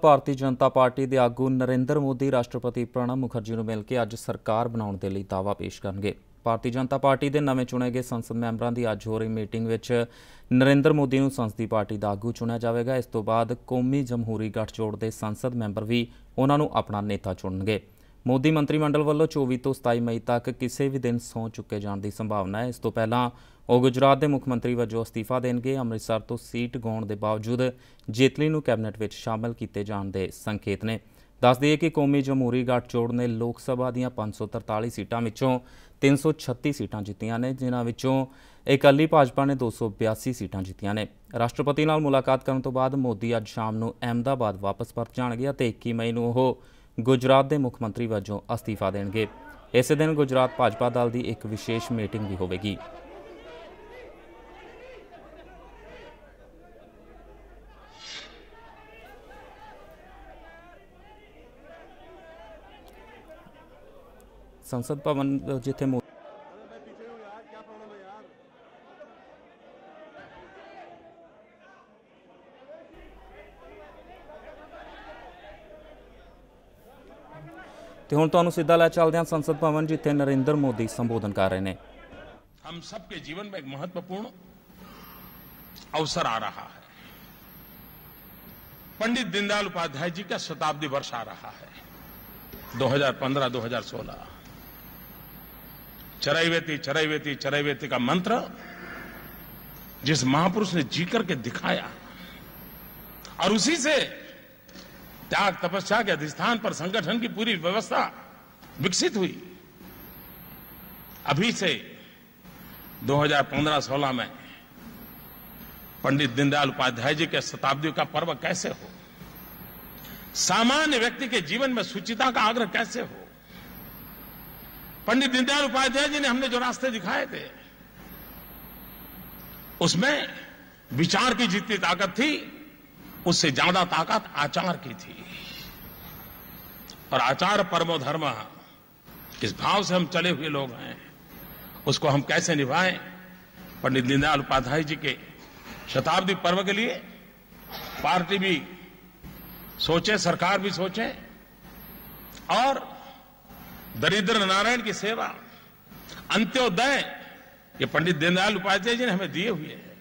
Bharatiya Janata party ਦੇ ਆਗੂ ਨਰਿੰਦਰ ਮੋਦੀ ਰਾਸ਼ਟਰਪਤੀ ਪ੍ਰਣਬ ਮੁਖਰਜੀ ਨੂੰ ਮਿਲ ਕੇ ਅੱਜ ਸਰਕਾਰ ਬਣਾਉਣ ਦੇ ਲਈ ਦਾਅਵਾ ਪੇਸ਼ ਕਰਨਗੇ। ਭਾਰਤੀ ਜਨਤਾ ਪਾਰਟੀ ਦੇ ਨਵੇਂ ਚੁਣੇ ਗਏ ਸੰਸਦ ਮੈਂਬਰਾਂ ਦੀ ਅੱਜ ਹੋ ਰਹੀ ਮੀਟਿੰਗ ਵਿੱਚ ਨਰਿੰਦਰ ਮੋਦੀ ਨੂੰ ਸੰਸਦੀ ਪਾਰਟੀ ਦਾ ਆਗੂ ਚੁਣਿਆ ਜਾਵੇਗਾ। ਇਸ ਤੋਂ ਬਾਅਦ ਕੌਮੀ ਜਮਹੂਰੀ ਗੱਠਜੋੜ ਦੇ ਸੰਸਦ ਮੈਂਬਰ ਵੀ ਉਹਨਾਂ ਨੂੰ ਆਪਣਾ ਨੇਤਾ ਚੁਣਨਗੇ। ਮੋਦੀ ਮੰਤਰੀ ਮੰਡਲ ਵੱਲੋਂ 24 ਤੋਂ 27 ਮਈ ਤੱਕ ਕਿਸੇ ਵੀ ਦਿਨ ਸਹੁੰ ਚੁੱਕੇ ਜਾਣ ਦੀ ਸੰਭਾਵਨਾ ਹੈ। ਇਸ ਤੋਂ ਪਹਿਲਾਂ ਉਹ ਗੁਜਰਾਤ ਦੇ ਮੁੱਖ ਮੰਤਰੀ ਵਜੋਂ ਅਸਤੀਫਾ ਦੇਣਗੇ। ਅੰਮ੍ਰਿਤਸਰ ਤੋਂ ਸੀਟ ਗਾਉਣ ਦੇ ਬਾਵਜੂਦ ਜੇਤਲੀ ਨੂੰ ਕੈਬਨਿਟ ਵਿੱਚ ਸ਼ਾਮਲ ਕੀਤੇ ਜਾਣ ਦੇ ਸੰਕੇਤ ਨੇ। ਦੱਸ ਦਈਏ ਕਿ ਕੌਮੀ ਜਮਹੂਰੀ ਗੱਠਜੋੜ ਨੇ ਲੋਕ ਸਭਾ ਦੀਆਂ 543 ਸੀਟਾਂ ਵਿੱਚੋਂ 336 ਸੀਟਾਂ ਜਿੱਤੀਆਂ ਨੇ, ਜਿਨ੍ਹਾਂ ਵਿੱਚੋਂ ਇਕੱਲੀ ਭਾਜਪਾ ਨੇ 282 ਸੀਟਾਂ ਜਿੱਤੀਆਂ ਨੇ। ਰਾਸ਼ਟਰਪਤੀ ਨਾਲ ਮੁਲਾਕਾਤ ਕਰਨ ਤੋਂ ਬਾਅਦ ਮੋਦੀ ਅੱਜ ਸ਼ਾਮ ਨੂੰ ਅਹਿਮਦਾਬਾਦ ਵਾਪਸ ਪਰਤ ਜਾਣਗੇ ਅਤੇ 21 ਮਈ ਨੂੰ ਉਹ ਗੁਜਰਾਤ ਦੇ ਮੁੱਖ ਮੰਤਰੀ ਵਜੋਂ ਅਸਤੀਫਾ ਦੇਣਗੇ। ਇਸੇ ਦਿਨ ਗੁਜਰਾਤ ਭਾਜਪਾ ਦਲ ਦੀ ਇੱਕ ਵਿਸ਼ੇਸ਼ ਮੀਟਿੰਗ ਵੀ ਹੋਵੇਗੀ। संसद भवन जिथे ਤੇ ਹੁਣ ਤੁਹਾਨੂੰ ਸਿੱਧਾ ਲੈ ਚੱलते हैं संसद भवन जिथे नरेंद्र मोदी संबोधन कर रहे हैं। हम सबके जीवन में एक महत्वपूर्ण अवसर आ रहा है। पंडित दीनदयाल उपाध्याय जी का शताब्दी वर्ष आ रहा है। 2015-2016 चरैवेति चरैवेति चरैवेति का मंत्र जिस महापुरुष ने जी करके दिखाया और उसी से त्याग तपस्या के अधिष्ठान पर संगठन की पूरी व्यवस्था विकसित हुई। अभी से 2015-16 में पंडित दीनदयाल उपाध्याय जी के शताब्दी का पर्व कैसे हो, सामान्य व्यक्ति के जीवन में शुचिता का आग्रह कैसे हो। पंडित दीनदयाल उपाध्याय जी ने हमने जो रास्ते दिखाए थे उसमें विचार की जितनी ताकत थी उससे ज्यादा ताकत आचार की थी। और आचार परमो धर्म, किस भाव से हम चले हुए लोग हैं उसको हम कैसे निभाएं। पंडित दीनदयाल उपाध्याय जी के शताब्दी पर्व के लिए पार्टी भी सोचे, सरकार भी सोचे और दरिद्र नारायण की सेवा, अंत्योदय, ये पंडित दीनदयाल उपाध्याय जी ने हमें दिए हुए हैं।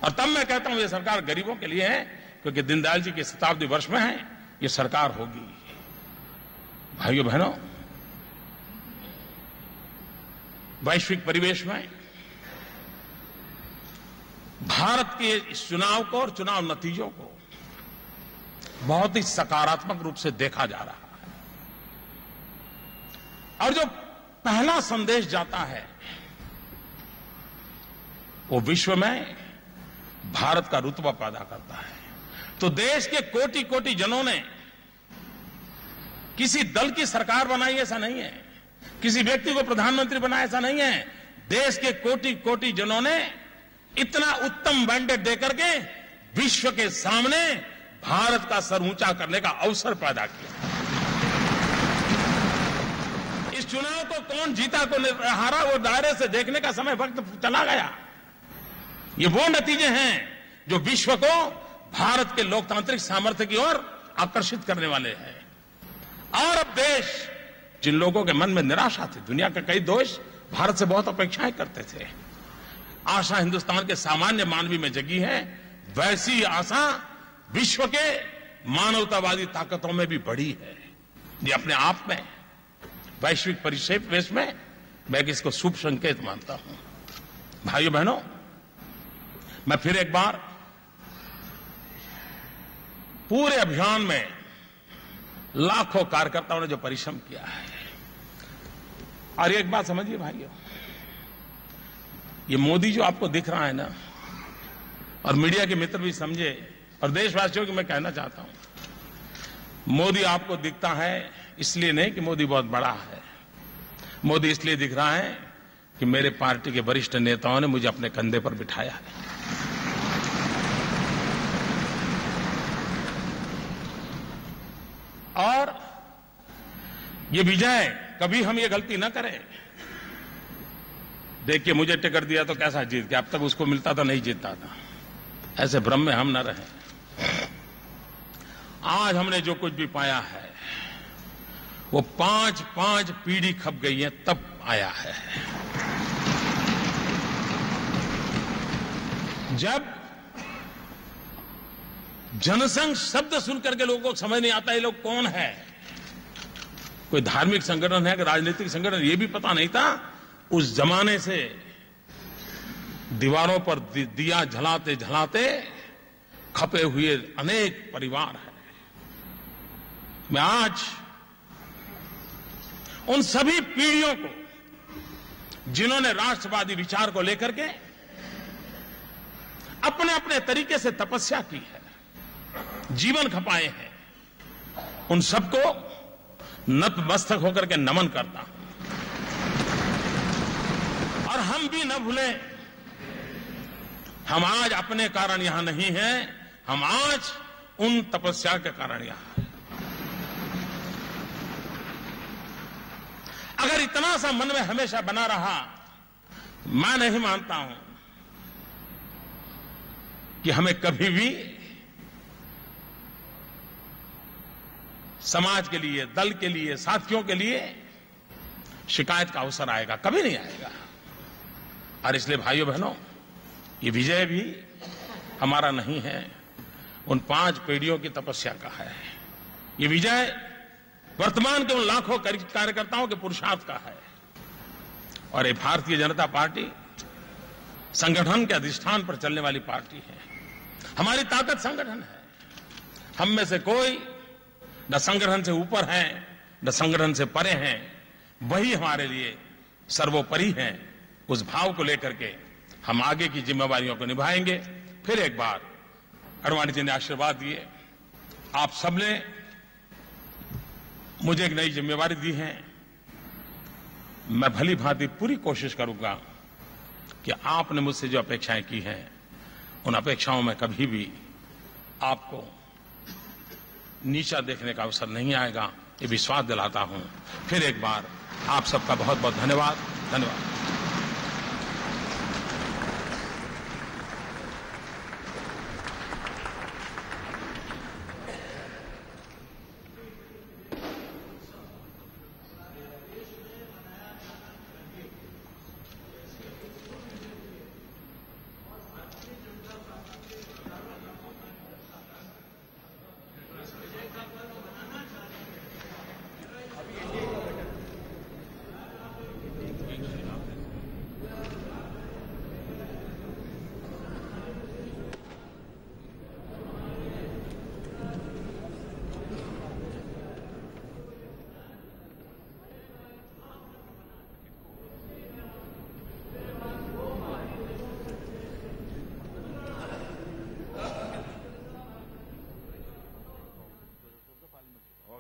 और तब मैं कहता हूं ये सरकार गरीबों के लिए है क्योंकि दीनदयाल जी के शताब्दी वर्ष में है ये सरकार होगी। भाइयों बहनों, वैश्विक परिवेश में भारत के इस चुनाव को और चुनाव नतीजों को बहुत ही सकारात्मक रूप से देखा जा रहा है। और जो पहला संदेश जाता है वो विश्व में भारत का रुतबा पैदा करता है। तो देश के कोटि कोटि जनों ने किसी दल की सरकार बनाई ऐसा नहीं है, किसी व्यक्ति को प्रधानमंत्री बनाया ऐसा नहीं है। देश के कोटि कोटि जनों ने इतना उत्तम मैंडेट देकर के विश्व के सामने भारत का सर ऊंचा करने का अवसर पैदा किया। इस चुनाव को कौन जीता कौन हारा वो दायरे से देखने का समय वक्त चला गया। ये वो नतीजे हैं जो विश्व को भारत के लोकतांत्रिक सामर्थ्य की ओर आकर्षित करने वाले हैं। और अब देश जिन लोगों के मन में निराशा थी, दुनिया के कई देश भारत से बहुत अपेक्षाएं करते थे, आशा हिंदुस्तान के सामान्य मानवी में जगी है, वैसी आशा विश्व के मानवतावादी ताकतों में भी बढ़ी है। ये अपने आप में वैश्विक परिवेश में मैं इसको शुभ संकेत मानता हूं। भाइयों बहनों, मैं फिर एक बार पूरे अभियान में लाखों कार्यकर्ताओं ने जो परिश्रम किया है, और एक बात समझिए भाइयों, ये मोदी जो आपको दिख रहा है ना, और मीडिया के मित्र भी समझे और देशवासियों को मैं कहना चाहता हूं, मोदी आपको दिखता है इसलिए नहीं कि मोदी बहुत बड़ा है, मोदी इसलिए दिख रहा है कि मेरे पार्टी के वरिष्ठ नेताओं ने मुझे अपने कंधे पर बिठाया है। और ये विजय कभी हम ये गलती ना करें। देखिए मुझे टिकट दिया तो कैसा जीत गया, अब तक उसको मिलता था नहीं जीतता था, ऐसे भ्रम में हम न रहें। आज हमने जो कुछ भी पाया है वो 5 पीढ़ी खप गई है तब आया है। जब जनसंघ शब्द सुनकर के लोगों को समझ नहीं आता ये लोग कौन है, कोई धार्मिक संगठन है कि राजनीतिक संगठन, ये भी पता नहीं था। उस जमाने से दीवारों पर दिया जलाते जलाते खपे हुए अनेक परिवार हैं। मैं आज उन सभी पीढ़ियों को जिन्होंने राष्ट्रवादी विचार को लेकर के अपने अपने तरीके से तपस्या की है, जीवन खपाए हैं, उन सबको नतमस्तक होकर के नमन करता हूं। और हम भी न भूलें, हम आज अपने कारण यहां नहीं हैं, हम आज उन तपस्या के कारण यहां हैं। अगर इतना सा मन में हमेशा बना रहा, मैं नहीं मानता हूं कि हमें कभी भी समाज के लिए, दल के लिए, साथियों के लिए शिकायत का अवसर आएगा, कभी नहीं आएगा। और इसलिए भाइयों बहनों, ये विजय भी हमारा नहीं है, उन 5 पीढ़ियों की तपस्या का है। ये विजय वर्तमान के उन लाखों कार्यकर्ताओं के पुरुषार्थ का है। और ये भारतीय जनता पार्टी संगठन के अधिष्ठान पर चलने वाली पार्टी है। हमारी ताकत संगठन है। हम में से कोई न संगठन से ऊपर है न संगठन से परे हैं, वही हमारे लिए सर्वोपरि हैं। उस भाव को लेकर के हम आगे की जिम्मेवारियों को निभाएंगे। फिर एक बार अडवाणी जी ने आशीर्वाद दिए, आप सबने मुझे एक नई जिम्मेवारी दी है। मैं भली भांति पूरी कोशिश करूंगा कि आपने मुझसे जो अपेक्षाएं की हैं, उन अपेक्षाओं में कभी भी आपको नीचा देखने का अवसर नहीं आएगा, ये विश्वास दिलाता हूं। फिर एक बार आप सबका बहुत बहुत धन्यवाद। धन्यवाद।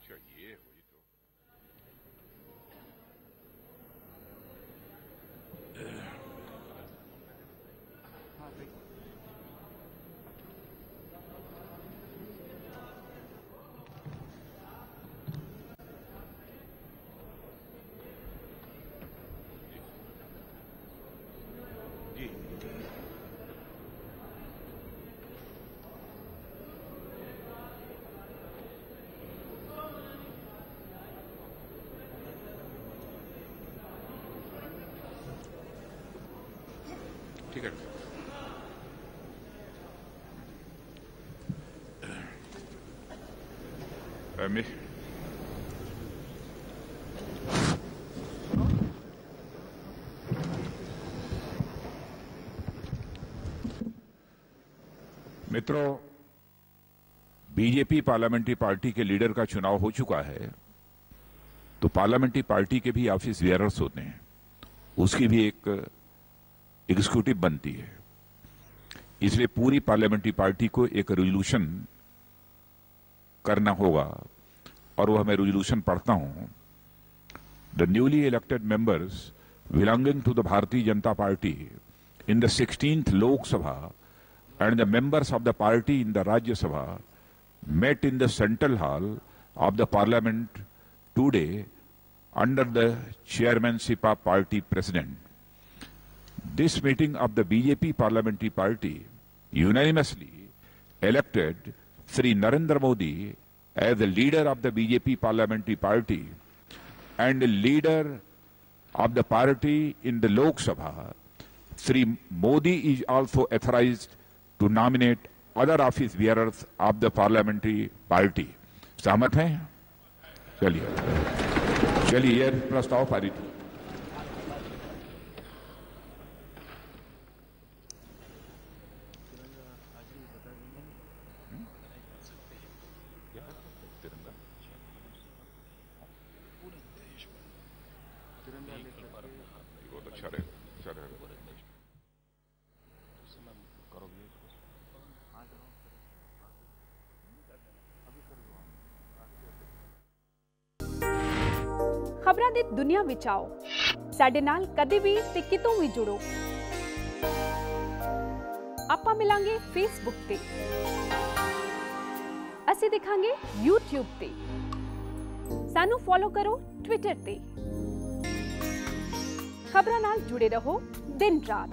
चाहिए वही तो। जी ठीक है। मित्रों, बीजेपी पार्लियामेंट्री पार्टी के लीडर का चुनाव हो चुका है, तो पार्लियामेंट्री पार्टी के भी ऑफिस बेयरर्स होते हैं, उसकी भी एक एग्जीक्यूटिव बनती है। इसलिए पूरी पार्लियामेंट्री पार्टी को एक रेजोल्यूशन करना होगा, और वह मैं रेजोल्यूशन पढ़ता हूं। The newly elected members belonging to the Bharatiya Janata party in the 16th Lok Sabha and the members of the party in the Rajya Sabha met in the Central Hall of the Parliament today under the chairmanship of Party President. This meeting of the BJP Parliamentary Party unanimously elected Sri Narendra Modi as the leader of the BJP parliamentary party and the leader of the party in the Lok Sabha, Sri Modi is also authorized to nominate other office bearers of the parliamentary party. सहमत हैं? चलिए यह प्रस्ताव पारित हो। ਖਬਰਾਂ ਦੀ ਦੁਨੀਆ ਵਿੱਚ ਆਓ, ਸਾਡੇ ਨਾਲ ਕਦੇ ਵੀ ਤੇ ਕਿਤੋਂ ਵੀ ਜੁੜੋ। ਆਪਾਂ ਮਿਲਾਂਗੇ ਫੇਸਬੁੱਕ ਤੇ, ਅਸੀਂ ਦਿਖਾਂਗੇ YouTube ਤੇ, ਸਾਨੂੰ ਫੋਲੋ ਕਰੋ ਟਵਿੱਟਰ ਤੇ। ਖਬਰਾਂ ਨਾਲ ਜੁੜੇ ਰਹੋ ਦਿਨ ਰਾਤ।